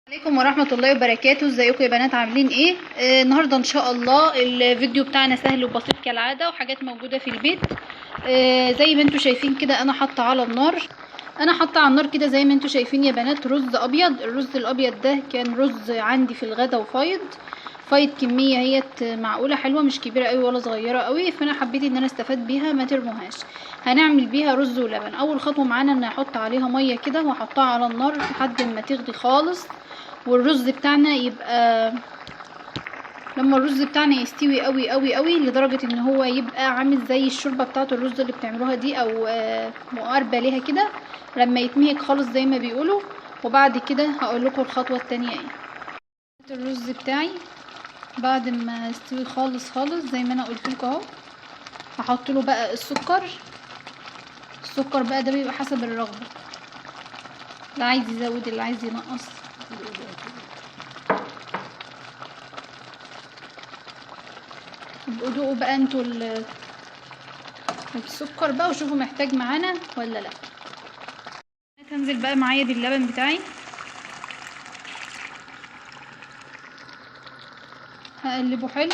عليكم ورحمة الله وبركاته. ازيكم يا بنات؟ عاملين ايه؟ النهاردة ان شاء الله الفيديو بتاعنا سهل وبسيط كالعادة، وحاجات موجودة في البيت. زي ما انتوا شايفين كده انا حاطة على النار. كده زي ما انتوا شايفين يا بنات رز ابيض. الرز الابيض ده كان رز عندي في الغدا فايض كمية هيت معقولة حلوة، مش كبيرة قوي ولا صغيرة قوي، فانا حبيت ان انا استفاد بيها ما ترموهاش. هنعمل بيها رز ولبن. اول خطوة معانا ان احط عليها مية كده واحطها على النار لحد ما تغلي خالص، والرز بتاعنا يبقى لما الرز بتاعنا يستوي قوي قوي قوي لدرجة ان هو يبقى عامل زي الشوربة بتاعة الرز اللي بتعملوها دي، او مقاربة ليها كده، لما يتمهك خالص زي ما بيقولوا. وبعد كده هقول لكم الخطوة التانية ايه. الرز بتاعي بعد ما يستوي خالص خالص زي ما انا قلت لكم اهو، هحط له بقى السكر بقى ده بيبقى حسب الرغبة، اللي عايز يزود اللي عايز ينقص. ابقوا دوقوا بقى انتوا السكر بقى وشوفوا محتاج معانا ولا لا. هنزل بقى معايا باللبن بتاعي، هقلبه حلو.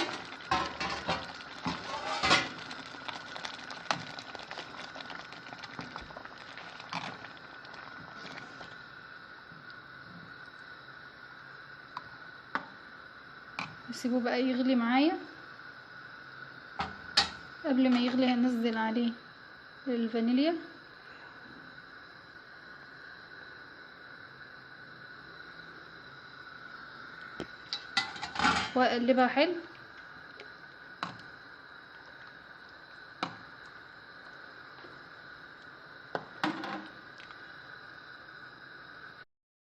هسيبه بقى يغلي معايا. قبل ما يغلي هنزل عليه الفانيليا واقلبها حلو.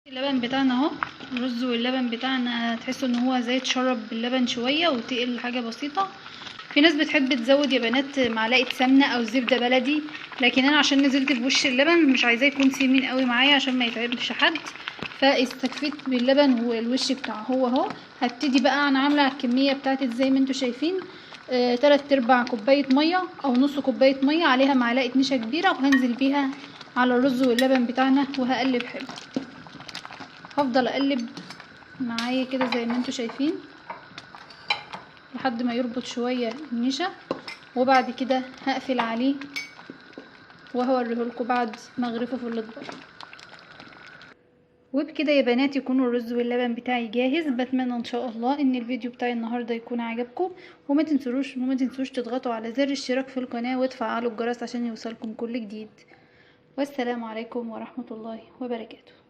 اللبن بتاعنا اهو، الرز واللبن بتاعنا تحسوا ان هو زي اتشرب باللبن شويه وتقل حاجه بسيطه. في ناس بتحب تزود يا بنات معلقه سمنه او زبده بلدي، لكن انا عشان نزلت بوش اللبن مش عايزاه يكون سمين قوي معايا عشان ما يتعبش حد، فاستكفيت باللبن والوش بتاعه هو اهو. هبتدي بقى انا عامله الكميه بتاعتي زي ما انتوا شايفين، 3/4 كوبايه ميه او نص كوبايه ميه عليها معلقه نشا كبيره، وهنزل بيها على الرز واللبن بتاعنا وهقلب حلو. هفضل اقلب معايا كده زي ما انتوا شايفين لحد ما يربط شويه النشا، وبعد كده هقفل عليه وهوريهولكوا بعد ما اغرفه في الاطباق. وبكده يا بنات يكون الرز واللبن بتاعي جاهز. بتمنى ان شاء الله ان الفيديو بتاعي النهارده يكون عجبكم، وما تنسوش تضغطوا على زر الاشتراك في القناه وتفعلوا الجرس عشان يوصلكم كل جديد. والسلام عليكم ورحمه الله وبركاته.